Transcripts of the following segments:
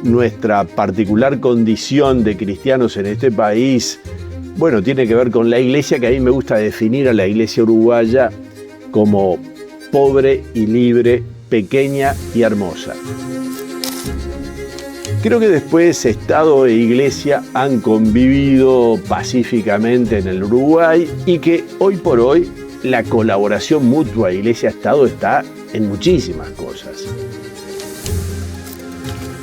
nuestra particular condición de cristianos en este país, bueno, tiene que ver con la iglesia, que a mí me gusta definir a la iglesia uruguaya como pobre y libre, pequeña y hermosa. Creo que después Estado e Iglesia han convivido pacíficamente en el Uruguay y que hoy por hoy la colaboración mutua Iglesia-Estado está en muchísimas cosas.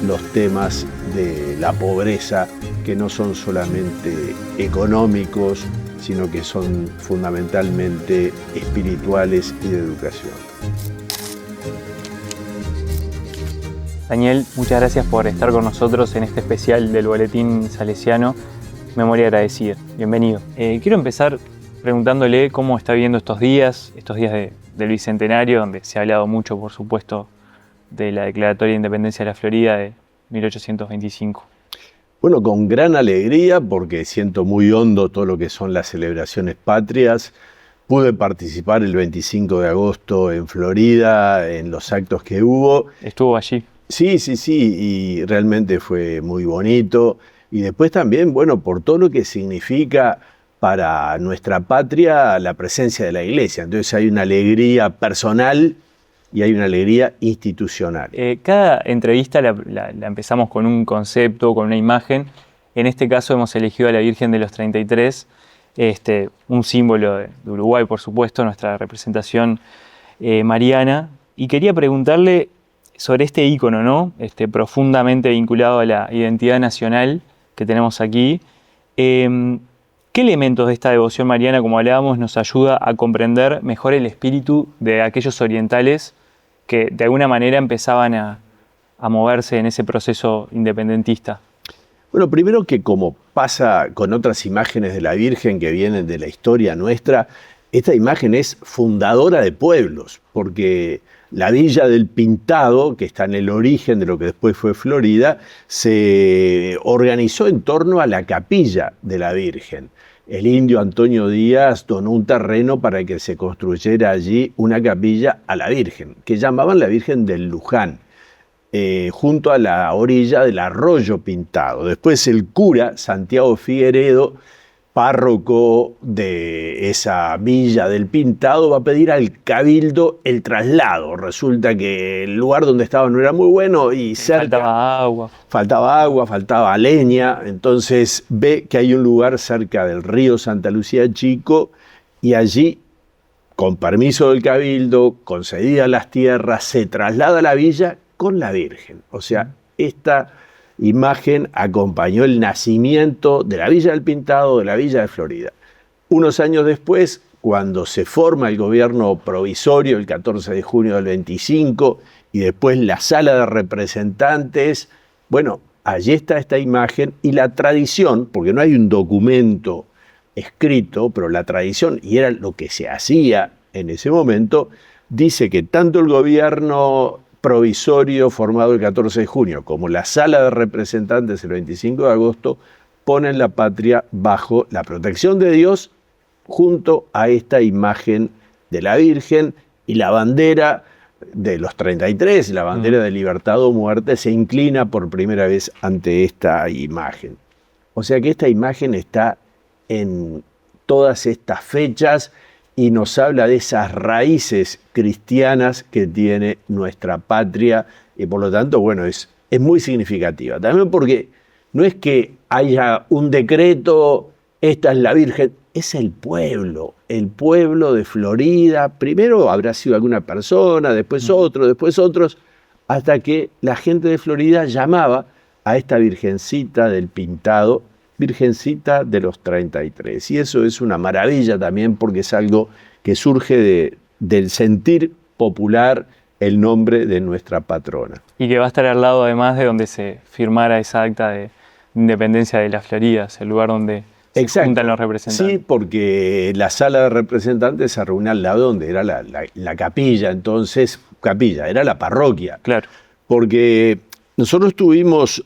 Los temas de la pobreza, que no son solamente económicos, sino que son fundamentalmente espirituales y de educación. Daniel, muchas gracias por estar con nosotros en este especial del Boletín Salesiano. Memoria agradecida. Bienvenido. Quiero empezar preguntándole cómo está viviendo estos días del Bicentenario, donde se ha hablado mucho, por supuesto, de la Declaratoria de Independencia de la Florida de 1825. Bueno, con gran alegría, porque siento muy hondo todo lo que son las celebraciones patrias. Pude participar el 25 de agosto en Florida, en los actos que hubo. ¿Estuvo allí? Sí, y realmente fue muy bonito. Y después también, bueno, por todo lo que significa para nuestra patria la presencia de la iglesia. Entonces hay una alegría personal y hay una alegría institucional. Cada entrevista la empezamos con un concepto, con una imagen. En este caso hemos elegido a la Virgen de los 33, un símbolo de Uruguay, por supuesto, nuestra representación mariana. Y quería preguntarle sobre este ícono, ¿no? Profundamente vinculado a la identidad nacional que tenemos aquí. ¿Qué elementos de esta devoción mariana, como hablábamos, nos ayuda a comprender mejor el espíritu de aquellos orientales que de alguna manera empezaban a moverse en ese proceso independentista? Bueno, primero que como pasa con otras imágenes de la Virgen que vienen de la historia nuestra, esta imagen es fundadora de pueblos, porque la Villa del Pintado, que está en el origen de lo que después fue Florida, se organizó en torno a la capilla de la Virgen. El indio Antonio Díaz donó un terreno para que se construyera allí una capilla a la Virgen, que llamaban la Virgen del Luján, junto a la orilla del Arroyo Pintado. Después el cura Santiago Figueredo, párroco de esa Villa del Pintado, va a pedir al cabildo el traslado. Resulta que el lugar donde estaba no era muy bueno y cerca faltaba agua, faltaba leña. Entonces ve que hay un lugar cerca del río Santa Lucía Chico y allí, con permiso del cabildo, concedidas las tierras, se traslada a la villa con la Virgen. O sea, esta imagen acompañó el nacimiento de la Villa del Pintado, de la Villa de Florida. Unos años después, cuando se forma el gobierno provisorio, el 14 de junio del 25, y después la Sala de Representantes, bueno, allí está esta imagen y la tradición, porque no hay un documento escrito, pero la tradición, y era lo que se hacía en ese momento, dice que tanto el gobierno provisorio formado el 14 de junio, como la Sala de Representantes el 25 de agosto, ponen la patria bajo la protección de Dios junto a esta imagen de la Virgen, y la bandera de los 33, la bandera de libertad o muerte, se inclina por primera vez ante esta imagen. O sea que esta imagen está en todas estas fechas y nos habla de esas raíces cristianas que tiene nuestra patria y por lo tanto, bueno, es muy significativa. También porque no es que haya un decreto, esta es la Virgen, es el pueblo de Florida. Primero habrá sido alguna persona, después otro, después otros, hasta que la gente de Florida llamaba a esta Virgencita del Pintado, Virgencita de los 33. Y eso es una maravilla también porque es algo que surge del sentir popular, el nombre de nuestra patrona. Y que va a estar al lado además de donde se firmara esa acta de independencia de las Floridas, el lugar donde se juntan los representantes. Sí, porque la Sala de Representantes se reúne al lado donde era la capilla, entonces, era la parroquia. Claro. Porque nosotros tuvimos,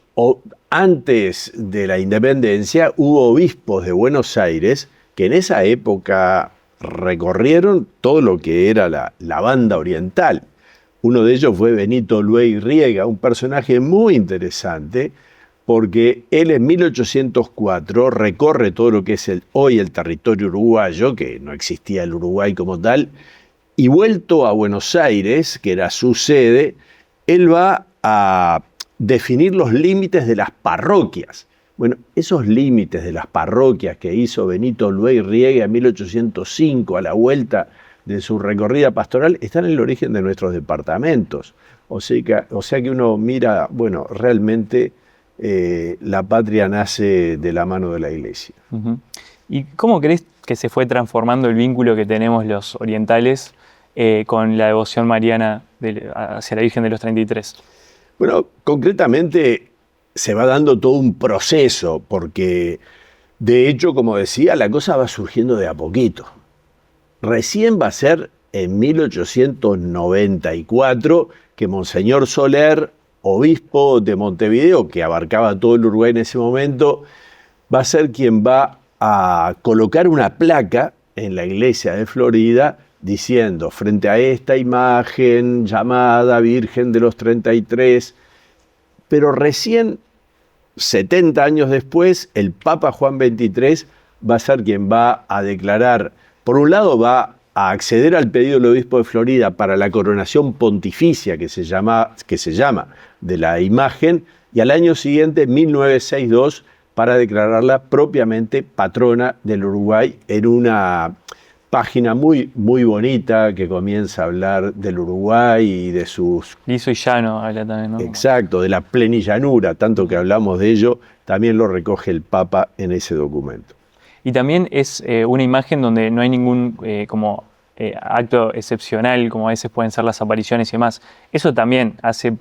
antes de la independencia, hubo obispos de Buenos Aires que en esa época recorrieron todo lo que era la banda oriental. Uno de ellos fue Benito Luey-Riega, un personaje muy interesante, porque él en 1804 recorre todo lo que es hoy el territorio uruguayo, que no existía el Uruguay como tal, y vuelto a Buenos Aires, que era su sede, él va a definir los límites de las parroquias. Bueno, esos límites de las parroquias que hizo Benito Luey-Riega en 1805 a la vuelta de su recorrida pastoral están en el origen de nuestros departamentos. O sea que uno mira, bueno, realmente la patria nace de la mano de la Iglesia. Uh-huh. ¿Y cómo crees que se fue transformando el vínculo que tenemos los orientales con la devoción mariana hacia la Virgen de los 33? Bueno, concretamente se va dando todo un proceso, porque de hecho, como decía, la cosa va surgiendo de a poquito. Recién va a ser en 1894 que Monseñor Soler, obispo de Montevideo, que abarcaba todo el Uruguay en ese momento, va a ser quien va a colocar una placa en la iglesia de Florida diciendo, frente a esta imagen llamada Virgen de los 33, pero recién 70 años después, el Papa Juan XXIII va a ser quien va a declarar, por un lado va a acceder al pedido del obispo de Florida para la coronación pontificia que se llama de la imagen, y al año siguiente, 1962, para declararla propiamente patrona del Uruguay en una página muy, muy bonita que comienza a hablar del Uruguay y de sus... Liso y llano habla también, ¿no? Exacto, de la plenillanura, tanto que hablamos de ello, también lo recoge el Papa en ese documento. Y también es una imagen donde no hay ningún acto excepcional, como a veces pueden ser las apariciones y demás. Eso también hace,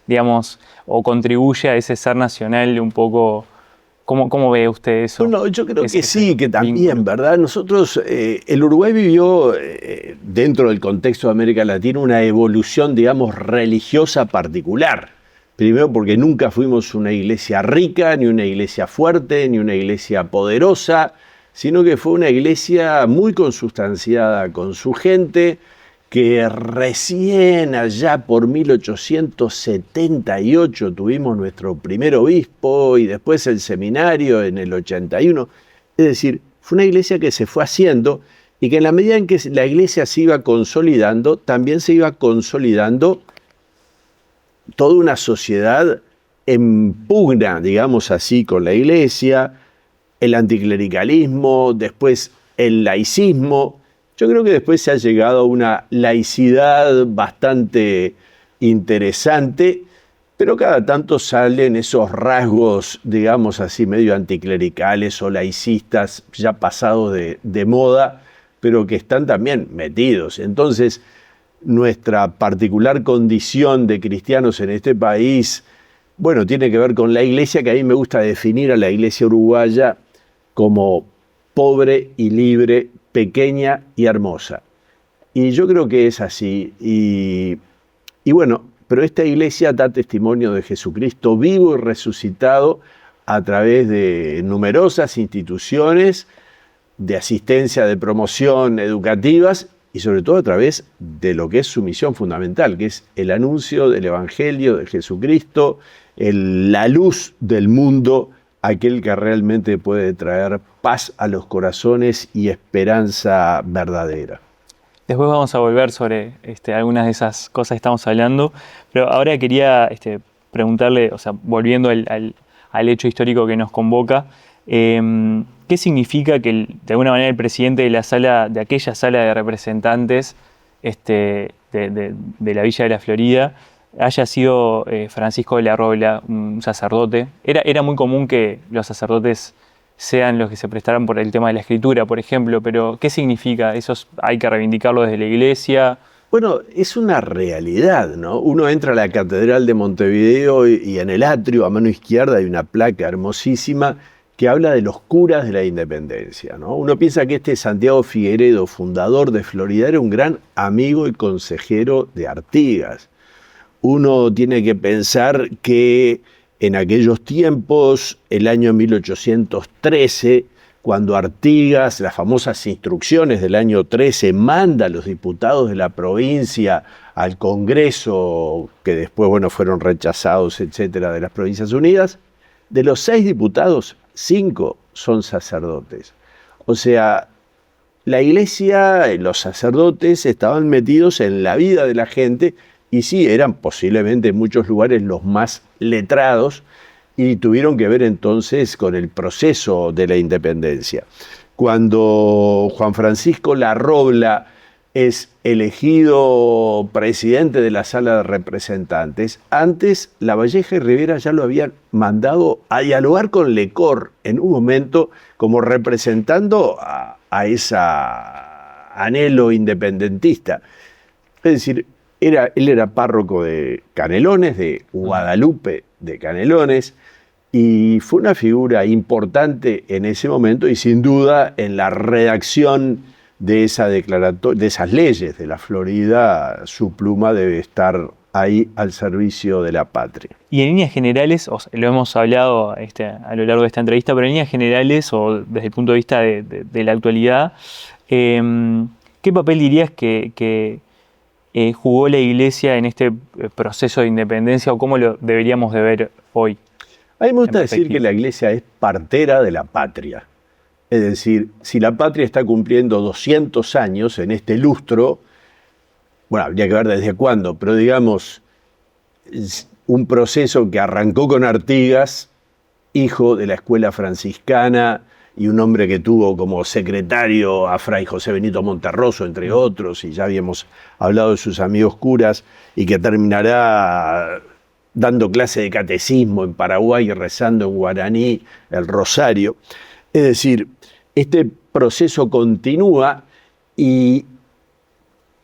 digamos, o contribuye a ese ser nacional un poco. ¿Cómo ve usted eso? Bueno, yo creo que sí, que también, ¿verdad? Nosotros, el Uruguay vivió, dentro del contexto de América Latina, una evolución, digamos, religiosa particular. Primero porque nunca fuimos una iglesia rica, ni una iglesia fuerte, ni una iglesia poderosa, sino que fue una iglesia muy consustanciada con su gente, que recién allá por 1878 tuvimos nuestro primer obispo y después el seminario en el 81. Es decir, fue una iglesia que se fue haciendo y que en la medida en que la iglesia se iba consolidando, también se iba consolidando toda una sociedad en pugna, digamos así, con la iglesia, el anticlericalismo, después el laicismo. Yo creo que después se ha llegado a una laicidad bastante interesante, pero cada tanto salen esos rasgos, digamos así, medio anticlericales o laicistas, ya pasados de moda, pero que están también metidos. Entonces, nuestra particular condición de cristianos en este país, bueno, tiene que ver con la iglesia, que a mí me gusta definir a la iglesia uruguaya como pobre y libre, pequeña y hermosa. Y yo creo que es así. Y bueno, pero esta iglesia da testimonio de Jesucristo vivo y resucitado a través de numerosas instituciones de asistencia, de promoción educativas y sobre todo a través de lo que es su misión fundamental, que es el anuncio del Evangelio de Jesucristo, la luz del mundo, aquel que realmente puede traer paz a los corazones y esperanza verdadera. Después vamos a volver sobre algunas de esas cosas que estamos hablando, pero ahora quería preguntarle, o sea, volviendo al hecho histórico que nos convoca, ¿qué significa que de alguna manera el presidente de aquella sala de representantes de la Villa de la Florida haya sido Francisco de la Robla, un sacerdote? Era muy común que los sacerdotes sean los que se prestaran por el tema de la escritura, por ejemplo, pero ¿qué significa? ¿Eso hay que reivindicarlo desde la iglesia? Bueno, es una realidad, ¿no? Uno entra a la Catedral de Montevideo y en el atrio, a mano izquierda, hay una placa hermosísima que habla de los curas de la independencia, ¿no? Uno piensa que Santiago Figueredo, fundador de Florida, era un gran amigo y consejero de Artigas. Uno tiene que pensar que en aquellos tiempos, el año 1813, cuando Artigas, las famosas instrucciones del año 13, manda a los diputados de la provincia al Congreso, que después, bueno, fueron rechazados, etcétera, de las Provincias Unidas, de los 6 diputados, 5 son sacerdotes. O sea, la iglesia, los sacerdotes estaban metidos en la vida de la gente y sí, eran posiblemente en muchos lugares los más letrados y tuvieron que ver entonces con el proceso de la independencia. Cuando Juan Francisco Larrobla es elegido presidente de la Sala de Representantes, antes Lavalleja y Rivera ya lo habían mandado a dialogar con Lecor en un momento como representando a ese anhelo independentista. Es decir, él era párroco de Canelones, de Guadalupe de Canelones, y fue una figura importante en ese momento y sin duda en la redacción de esa declaratoria, de esas leyes de la Florida, su pluma debe estar ahí al servicio de la patria. Y en líneas generales, lo hemos hablado a lo largo de esta entrevista, pero en líneas generales o desde el punto de vista de la actualidad, ¿qué papel dirías que jugó la Iglesia en este proceso de independencia o cómo lo deberíamos de ver hoy? A mí me gusta decir que la Iglesia es partera de la patria. Es decir, si la patria está cumpliendo 200 años en este lustro, bueno, habría que ver desde cuándo, pero digamos, un proceso que arrancó con Artigas, hijo de la escuela franciscana y un hombre que tuvo como secretario a Fray José Benito Monterroso, entre otros, y ya habíamos hablado de sus amigos curas, y que terminará dando clase de catecismo en Paraguay y rezando en guaraní el rosario. Es decir, este proceso continúa y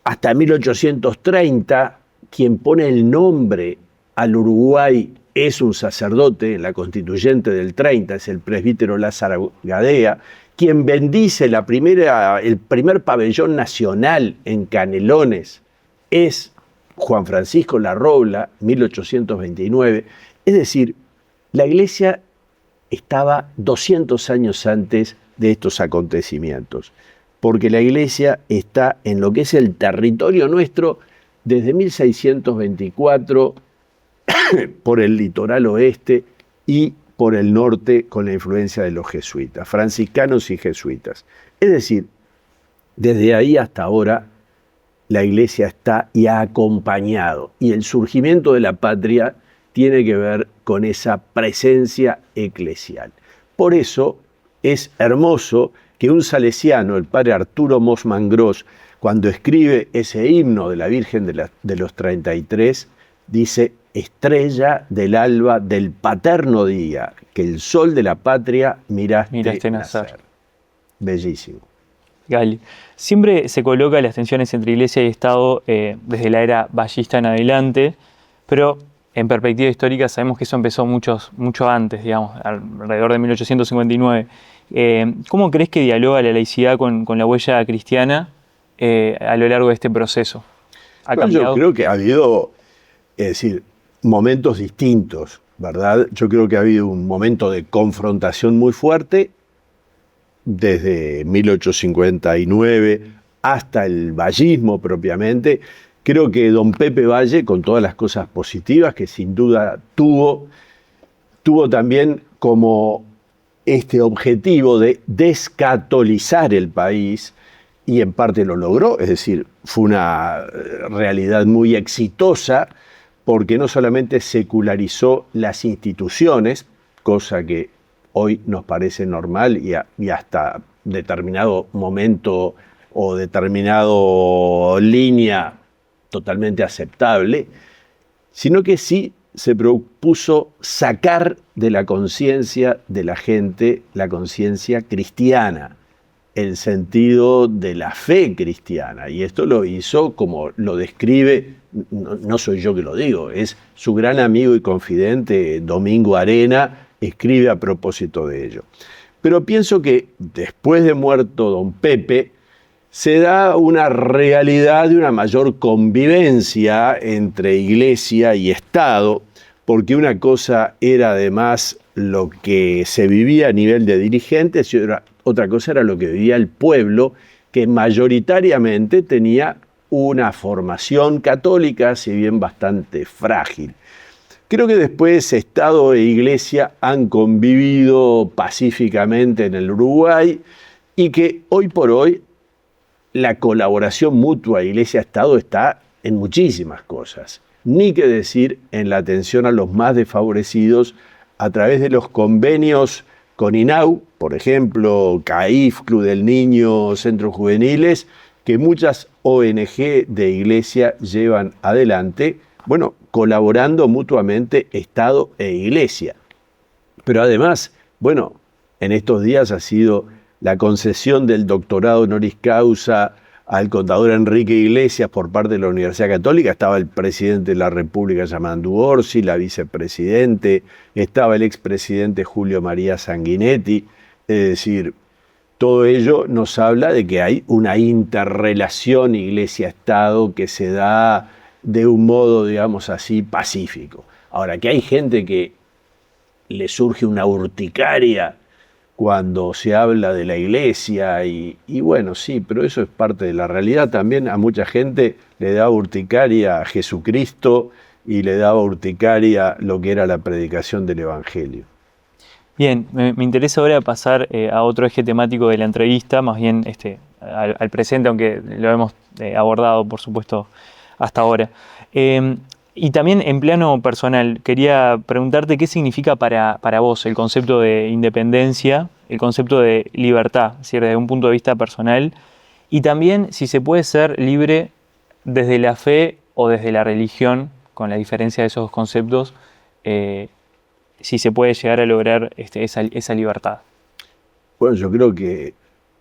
hasta 1830 quien pone el nombre al Uruguay es un sacerdote, en la constituyente del 30, es el presbítero Lázaro Gadea, quien bendice el primer pabellón nacional en Canelones es Juan Francisco Larrobla, 1829. Es decir, la Iglesia estaba 200 años antes de estos acontecimientos, porque la Iglesia está en lo que es el territorio nuestro desde 1624 por el litoral oeste y por el norte con la influencia de los jesuitas, franciscanos y jesuitas. Es decir, desde ahí hasta ahora la Iglesia está y ha acompañado, y el surgimiento de la patria tiene que ver con esa presencia eclesial. Por eso es hermoso que un salesiano, el padre Arturo Mosman Gross, cuando escribe ese himno de la Virgen de los 33, dice: estrella del alba del paterno día, que el sol de la patria miraste nacer. Bellísimo. Gali, siempre se coloca las tensiones entre Iglesia y Estado desde la era vallista en adelante, pero en perspectiva histórica sabemos que eso empezó mucho antes, digamos, alrededor de 1859. ¿Cómo crees que dialoga la laicidad con la huella cristiana a lo largo de este proceso? Yo creo que ha habido, es decir, momentos distintos, ¿verdad? Yo creo que ha habido un momento de confrontación muy fuerte desde 1859 hasta el vallismo propiamente. Creo que don Pepe Valle, con todas las cosas positivas que sin duda tuvo también como este objetivo de descatolizar el país, y en parte lo logró, es decir, fue una realidad muy exitosa porque no solamente secularizó las instituciones, cosa que hoy nos parece normal y hasta determinado momento o determinado línea totalmente aceptable, sino que sí se propuso sacar de la conciencia de la gente la conciencia cristiana, el sentido de la fe cristiana. Y esto lo hizo como lo describe, no soy yo que lo digo, es su gran amigo y confidente Domingo Arena, escribe a propósito de ello. Pero pienso que después de muerto don Pepe, se da una realidad de una mayor convivencia entre Iglesia y Estado, porque una cosa era además lo que se vivía a nivel de dirigentes y otra cosa era lo que vivía el pueblo, que mayoritariamente tenía una formación católica, si bien bastante frágil. Creo que después Estado e Iglesia han convivido pacíficamente en el Uruguay y que hoy por hoy la colaboración mutua Iglesia-Estado está en muchísimas cosas. Ni que decir en la atención a los más desfavorecidos a través de los convenios con INAU, por ejemplo, CAIF, Club del Niño, Centros Juveniles, que muchas ONG de Iglesia llevan adelante, bueno, colaborando mutuamente Estado e Iglesia. Pero además, bueno, en estos días ha sido la concesión del doctorado honoris causa al contador Enrique Iglesias por parte de la Universidad Católica. Estaba el presidente de la República, Yamandu Orsi, la vicepresidente, estaba el expresidente Julio María Sanguinetti. Es decir, todo ello nos habla de que hay una interrelación Iglesia-Estado que se da de un modo, digamos así, pacífico. Ahora, que hay gente que le surge una urticaria cuando se habla de la Iglesia y bueno, sí, pero eso es parte de la realidad. También a mucha gente le daba urticaria a Jesucristo y le daba urticaria lo que era la predicación del Evangelio. Bien, me interesa ahora pasar a otro eje temático de la entrevista, más bien al presente, aunque lo hemos abordado, por supuesto, hasta ahora. Y también en plano personal, quería preguntarte qué significa para vos el concepto de independencia, el concepto de libertad, es decir, desde un punto de vista personal, y también si se puede ser libre desde la fe o desde la religión, con la diferencia de esos dos conceptos, si se puede llegar a lograr esa libertad. Bueno, yo creo que,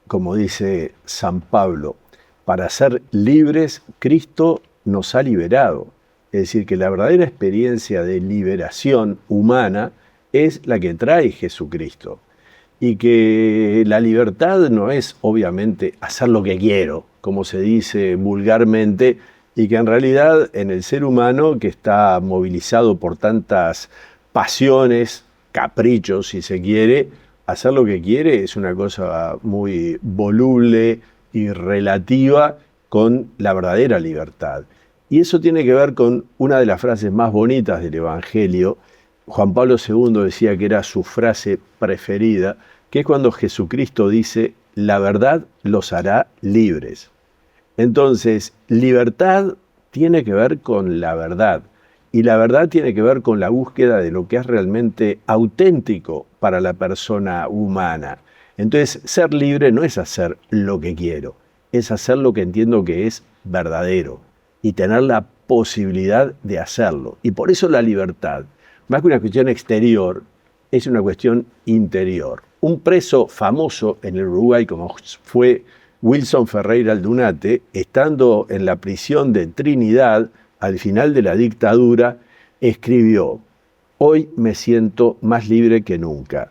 como dice San Pablo, para ser libres, Cristo nos ha liberado. Es decir, que la verdadera experiencia de liberación humana es la que trae Jesucristo. Y que la libertad no es, obviamente, hacer lo que quiero, como se dice vulgarmente, y que en realidad en el ser humano, que está movilizado por tantas pasiones, caprichos, si se quiere, hacer lo que quiere es una cosa muy voluble y relativa con la verdadera libertad. Y eso tiene que ver con una de las frases más bonitas del Evangelio. Juan Pablo II decía que era su frase preferida, que es cuando Jesucristo dice, la verdad los hará libres. Entonces, libertad tiene que ver con la verdad. Y la verdad tiene que ver con la búsqueda de lo que es realmente auténtico para la persona humana. Entonces, ser libre no es hacer lo que quiero, es hacer lo que entiendo que es verdadero y tener la posibilidad de hacerlo. Y por eso la libertad, más que una cuestión exterior, es una cuestión interior. Un preso famoso en el Uruguay, como fue Wilson Ferreira Aldunate, estando en la prisión de Trinidad, al final de la dictadura, escribió, hoy me siento más libre que nunca,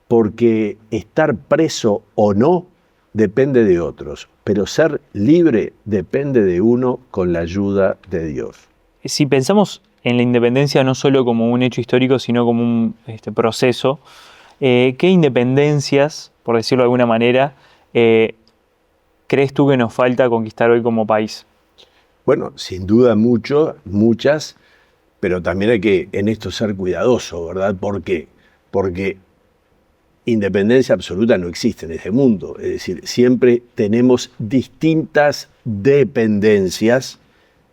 porque estar preso o no depende de otros, pero ser libre depende de uno con la ayuda de Dios. Si pensamos en la independencia no solo como un hecho histórico, sino como un proceso, ¿qué independencias, por decirlo de alguna manera, crees tú que nos falta conquistar hoy como país? Bueno, sin duda muchas, pero también hay que en esto ser cuidadoso, ¿verdad? ¿Por qué? Porque independencia absoluta no existe en este mundo. Es decir, siempre tenemos distintas dependencias.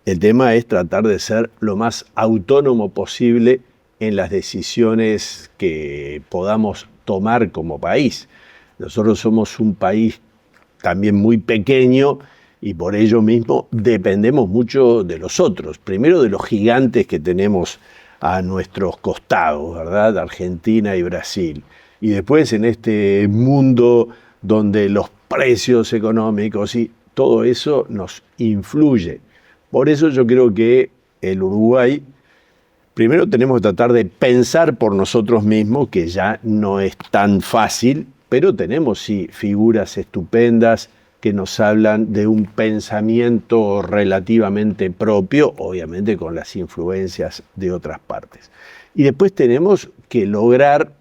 El tema es tratar de ser lo más autónomo posible en las decisiones que podamos tomar como país. Nosotros somos un país también muy pequeño y por ello mismo dependemos mucho de los otros. Primero de los gigantes que tenemos a nuestros costados, ¿verdad? Argentina y Brasil. Y después en este mundo donde los precios económicos y todo eso nos influye. Por eso yo creo que el Uruguay, primero tenemos que tratar de pensar por nosotros mismos, que ya no es tan fácil, pero tenemos sí figuras estupendas que nos hablan de un pensamiento relativamente propio, obviamente con las influencias de otras partes. Y después tenemos que lograr,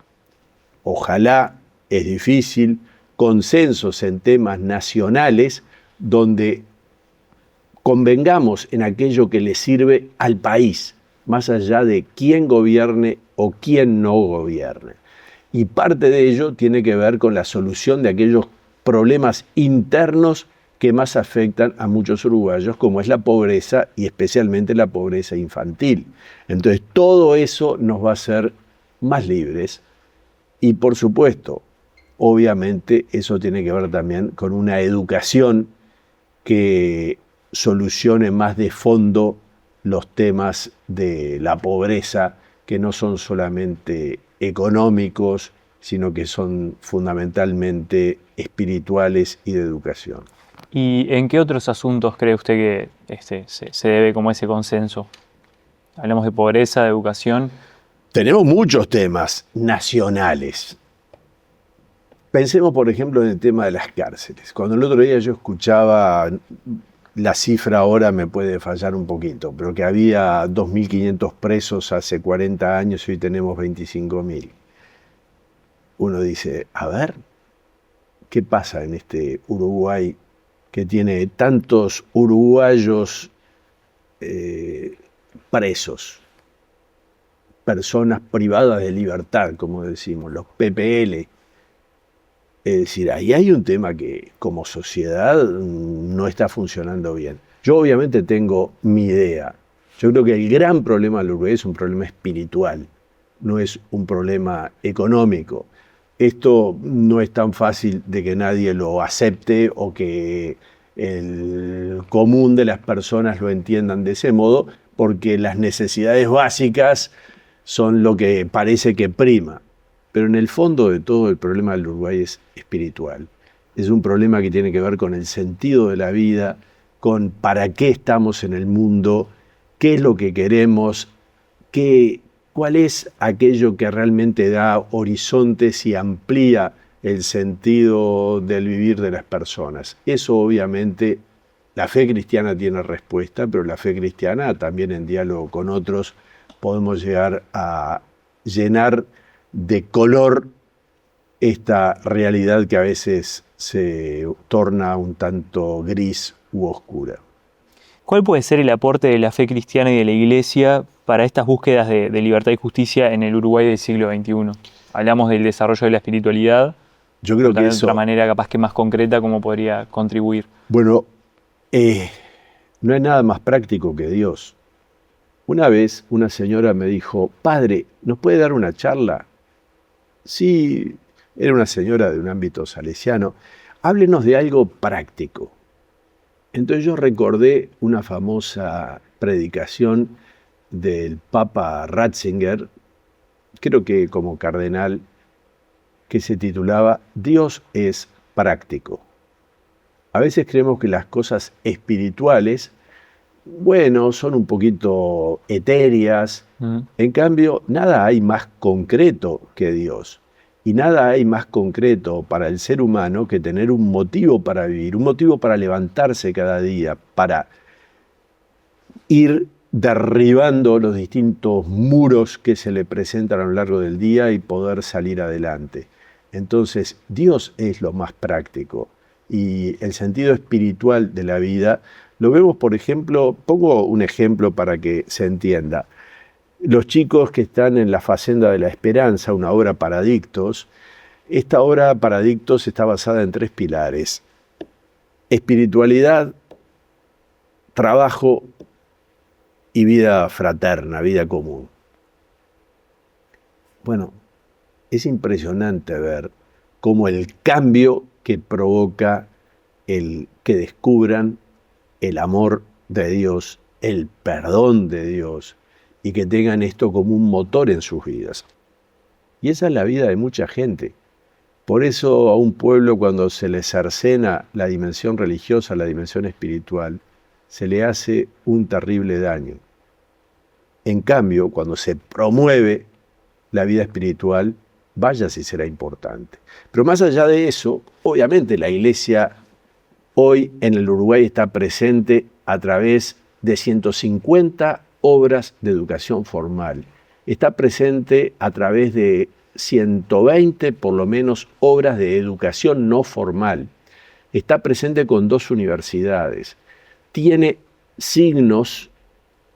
ojalá, es difícil, consensos en temas nacionales donde convengamos en aquello que le sirve al país, más allá de quién gobierne o quién no gobierne. Y parte de ello tiene que ver con la solución de aquellos problemas internos que más afectan a muchos uruguayos, como es la pobreza y especialmente la pobreza infantil. Entonces, todo eso nos va a hacer más libres y, por supuesto, obviamente, eso tiene que ver también con una educación que solucione más de fondo los temas de la pobreza, que no son solamente económicos, sino que son fundamentalmente espirituales y de educación. ¿Y en qué otros asuntos cree usted que se debe como ese consenso? Hablamos de pobreza, de educación. Tenemos muchos temas nacionales. Pensemos, por ejemplo, en el tema de las cárceles. Cuando el otro día yo escuchaba, la cifra ahora me puede fallar un poquito, pero que había 2.500 presos hace 40 años y hoy tenemos 25.000. Uno dice, a ver, ¿qué pasa en este Uruguay que tiene tantos uruguayos presos? Personas privadas de libertad, como decimos, los PPL. Es decir, ahí hay un tema que como sociedad no está funcionando bien. Yo obviamente tengo mi idea. Yo creo que el gran problema del Uruguay es un problema espiritual, no es un problema económico. Esto no es tan fácil de que nadie lo acepte o que el común de las personas lo entiendan de ese modo, porque las necesidades básicas son lo que parece que prima. Pero en el fondo de todo el problema del Uruguay es espiritual. Es un problema que tiene que ver con el sentido de la vida, con para qué estamos en el mundo, qué es lo que queremos, cuál es aquello que realmente da horizontes y amplía el sentido del vivir de las personas. Eso obviamente la fe cristiana tiene respuesta, pero la fe cristiana también en diálogo con otros podemos llegar a llenar de color esta realidad que a veces se torna un tanto gris u oscura. ¿Cuál puede ser el aporte de la fe cristiana y de la Iglesia para estas búsquedas de libertad y justicia en el Uruguay del siglo XXI? Hablamos del desarrollo de la espiritualidad. Yo creo que de eso, otra manera capaz que más concreta, ¿cómo podría contribuir? Bueno, no hay nada más práctico que Dios. Una vez una señora me dijo, padre, ¿nos puede dar una charla? Sí, era una señora de un ámbito salesiano. Háblenos de algo práctico. Entonces yo recordé una famosa predicación del Papa Ratzinger, creo que como cardenal, que se titulaba Dios es práctico. A veces creemos que las cosas espirituales, bueno, son un poquito etéreas. En cambio, nada hay más concreto que Dios. Y nada hay más concreto para el ser humano que tener un motivo para vivir, un motivo para levantarse cada día, para ir derribando los distintos muros que se le presentan a lo largo del día y poder salir adelante. Entonces, Dios es lo más práctico. Y el sentido espiritual de la vida lo vemos, por ejemplo, pongo un ejemplo para que se entienda. Los chicos que están en la Facenda de la Esperanza, una obra para adictos, esta obra para adictos está basada en 3 pilares: espiritualidad, trabajo y vida fraterna, vida común. Bueno, es impresionante ver cómo el cambio que provoca el que descubran el amor de Dios, el perdón de Dios, y que tengan esto como un motor en sus vidas. Y esa es la vida de mucha gente. Por eso a un pueblo, cuando se le cercena la dimensión religiosa, la dimensión espiritual, se le hace un terrible daño. En cambio, cuando se promueve la vida espiritual, vaya si será importante. Pero más allá de eso, obviamente la Iglesia hoy en el Uruguay está presente a través de 150 obras de educación formal. Está presente a través de 120, por lo menos, obras de educación no formal. Está presente con 2 universidades. Tiene signos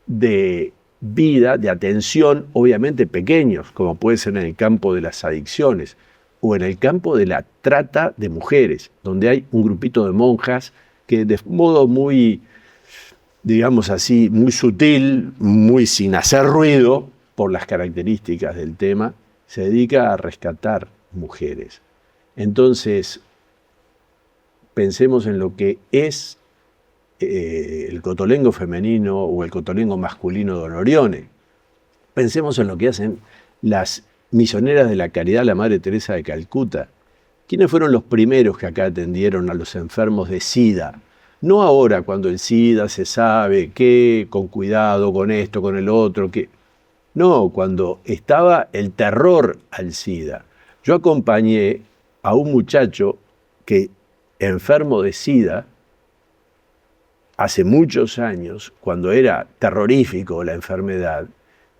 de vida, de atención, obviamente pequeños, como puede ser en el campo de las adicciones o en el campo de la trata de mujeres, donde hay un grupito de monjas que de modo muy, digamos así, muy sutil, muy sin hacer ruido, por las características del tema, se dedica a rescatar mujeres. Entonces, pensemos en lo que es el cotolengo femenino o el cotolengo masculino de Onorione. Pensemos en lo que hacen las misioneras de la caridad, la Madre Teresa de Calcuta. ¿Quiénes fueron los primeros que acá atendieron a los enfermos de SIDA? No ahora, cuando el SIDA se sabe que, con cuidado, con esto, con el otro, que... No, cuando estaba el terror al SIDA. Yo acompañé a un muchacho que, enfermo de SIDA, hace muchos años, cuando era terrorífico la enfermedad,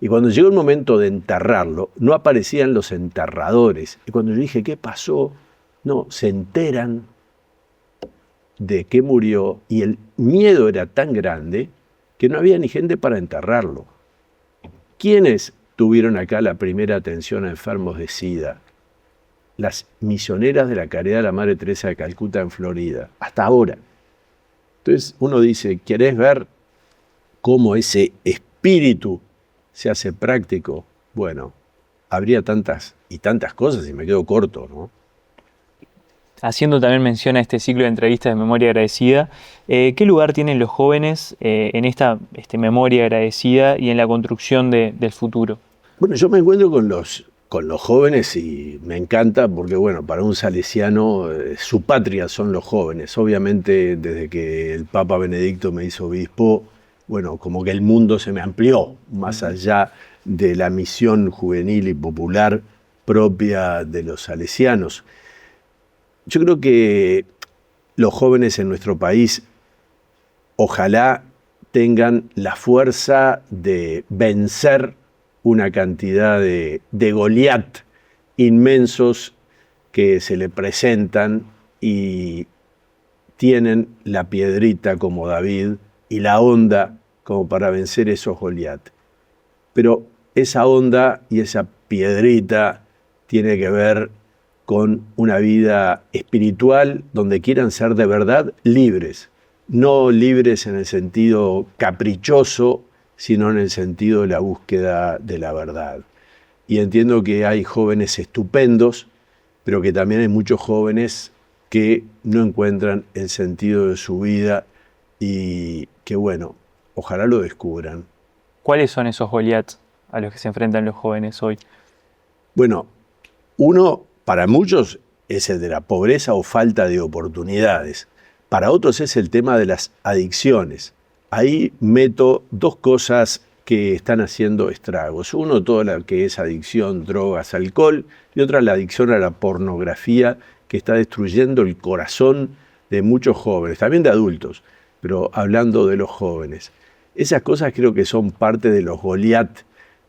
y cuando llegó el momento de enterrarlo, no aparecían los enterradores. Y cuando yo dije, ¿qué pasó? No, se enteran de que murió, y el miedo era tan grande que no había ni gente para enterrarlo. ¿Quiénes tuvieron acá la primera atención a enfermos de SIDA? Las misioneras de la caridad de la Madre Teresa de Calcuta en Florida, hasta ahora. Entonces uno dice, ¿querés ver cómo ese espíritu se hace práctico? Bueno, habría tantas y tantas cosas y me quedo corto, ¿no? Haciendo también mención a este ciclo de entrevistas de memoria agradecida, ¿qué lugar tienen los jóvenes en esta memoria agradecida y en la construcción del futuro? Bueno, yo me encuentro con los jóvenes y me encanta porque, bueno, para un salesiano su patria son los jóvenes. Obviamente, desde que el Papa Benedicto me hizo obispo, bueno, como que el mundo se me amplió más allá de la misión juvenil y popular propia de los salesianos. Yo creo que los jóvenes en nuestro país ojalá tengan la fuerza de vencer una cantidad de Goliat inmensos que se le presentan y tienen la piedrita como David y la onda como para vencer esos Goliat. Pero esa onda y esa piedrita tiene que ver con una vida espiritual donde quieran ser de verdad libres. No libres en el sentido caprichoso, sino en el sentido de la búsqueda de la verdad. Y entiendo que hay jóvenes estupendos, pero que también hay muchos jóvenes que no encuentran el sentido de su vida y que, bueno, ojalá lo descubran. ¿Cuáles son esos Goliaths a los que se enfrentan los jóvenes hoy? Bueno, uno, para muchos, es el de la pobreza o falta de oportunidades. Para otros es el tema de las adicciones. Ahí meto dos cosas que están haciendo estragos. Uno, todo lo que es adicción, drogas, alcohol, y otra, la adicción a la pornografía, que está destruyendo el corazón de muchos jóvenes, también de adultos, pero hablando de los jóvenes. Esas cosas creo que son parte de los Goliat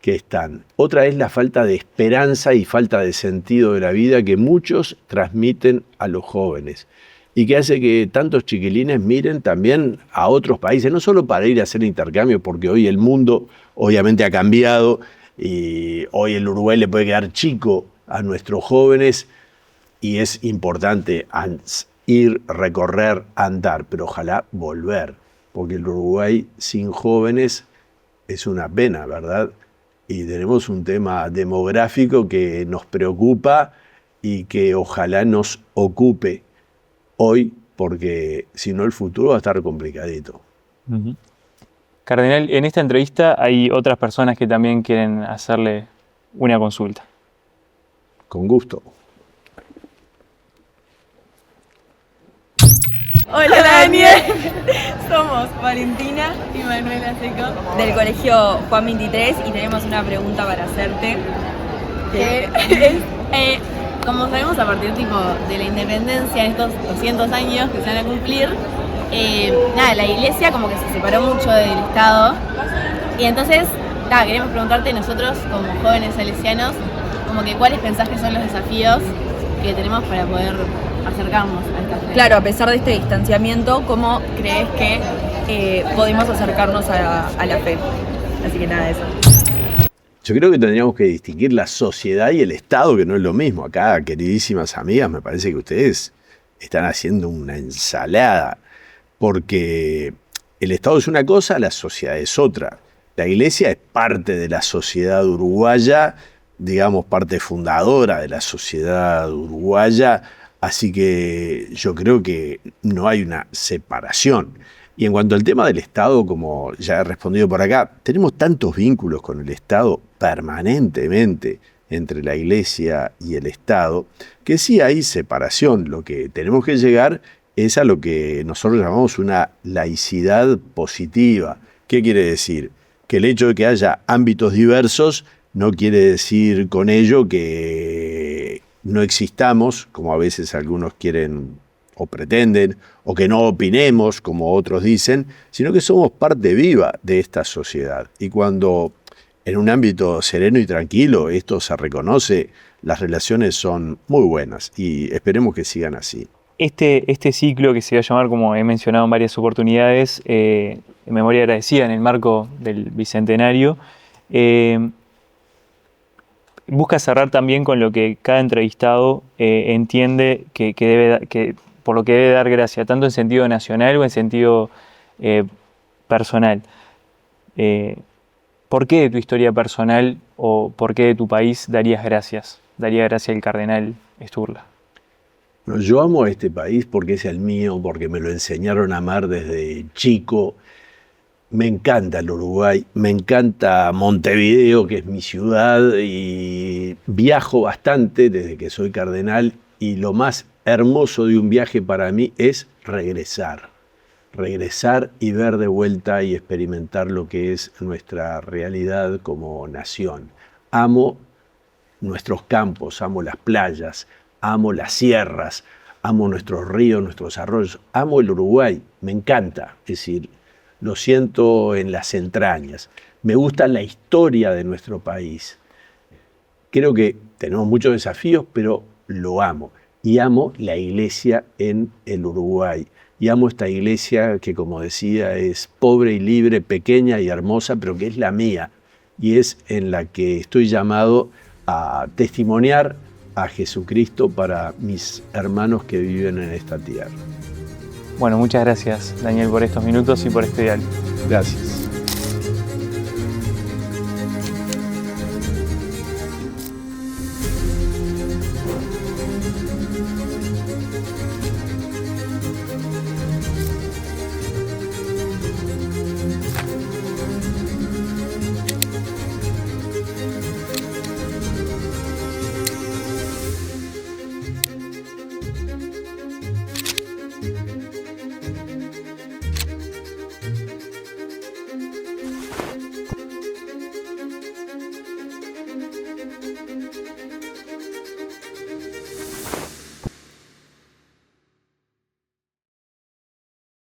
que están. Otra es la falta de esperanza y falta de sentido de la vida que muchos transmiten a los jóvenes y que hace que tantos chiquilines miren también a otros países, no solo para ir a hacer intercambio, porque hoy el mundo obviamente ha cambiado y hoy el Uruguay le puede quedar chico a nuestros jóvenes y es importante ir, recorrer, andar, pero ojalá volver, porque el Uruguay sin jóvenes es una pena, ¿verdad? Y tenemos un tema demográfico que nos preocupa y que ojalá nos ocupe hoy, porque si no el futuro va a estar complicadito. Uh-huh. Cardenal, en esta entrevista hay otras personas que también quieren hacerle una consulta. Con gusto. Hola Daniel, somos Valentina y Manuela Seco del Colegio Juan 23 y tenemos una pregunta para hacerte. Que es, como sabemos, a partir de la independencia, de estos 200 años que se van a cumplir, la iglesia como que se separó mucho del Estado y entonces queremos preguntarte nosotros como jóvenes salesianos como que cuáles pensás que son los desafíos que tenemos para poder acercarnos a esta fe. Claro, a pesar de este distanciamiento, ¿cómo crees que podemos acercarnos a la fe. Así que nada, eso. Yo creo que tendríamos que distinguir la sociedad y el Estado, que no es lo mismo. Acá, queridísimas amigas, me parece que ustedes están haciendo una ensalada, porque el Estado es una cosa, la sociedad es otra. La Iglesia es parte de la sociedad uruguaya, digamos, parte fundadora de la sociedad uruguaya, así que yo creo que no hay una separación. Y en cuanto al tema del Estado, como ya he respondido por acá, tenemos tantos vínculos con el Estado permanentemente entre la Iglesia y el Estado, que sí hay separación. Lo que tenemos que llegar es a lo que nosotros llamamos una laicidad positiva. ¿Qué quiere decir? Que el hecho de que haya ámbitos diversos no quiere decir con ello que no existamos, como a veces algunos quieren o pretenden, o que no opinemos, como otros dicen, sino que somos parte viva de esta sociedad. Y cuando en un ámbito sereno y tranquilo esto se reconoce, las relaciones son muy buenas y esperemos que sigan así. Este ciclo, que se va a llamar, como he mencionado en varias oportunidades, en memoria agradecida en el marco del Bicentenario, busca cerrar también con lo que cada entrevistado entiende que por lo que debe dar gracia, tanto en sentido nacional o en sentido personal. ¿Por qué de tu historia personal o por qué de tu país darías gracias? Daría gracias el cardenal Sturla. Bueno, yo amo a este país porque es el mío, porque me lo enseñaron a amar desde chico. Me encanta el Uruguay, me encanta Montevideo, que es mi ciudad, y viajo bastante desde que soy cardenal, y lo más hermoso de un viaje para mí es regresar y ver de vuelta y experimentar lo que es nuestra realidad como nación. Amo nuestros campos, amo las playas, amo las sierras, amo nuestros ríos, nuestros arroyos, amo el Uruguay, me encanta, es decir, lo siento en las entrañas. Me gusta la historia de nuestro país. Creo que tenemos muchos desafíos, pero lo amo. Y amo la iglesia en el Uruguay. Y amo esta iglesia que, como decía, es pobre y libre, pequeña y hermosa, pero que es la mía. Y es en la que estoy llamado a testimoniar a Jesucristo para mis hermanos que viven en esta tierra. Bueno, muchas gracias, Daniel, por estos minutos y por este diálogo. Gracias.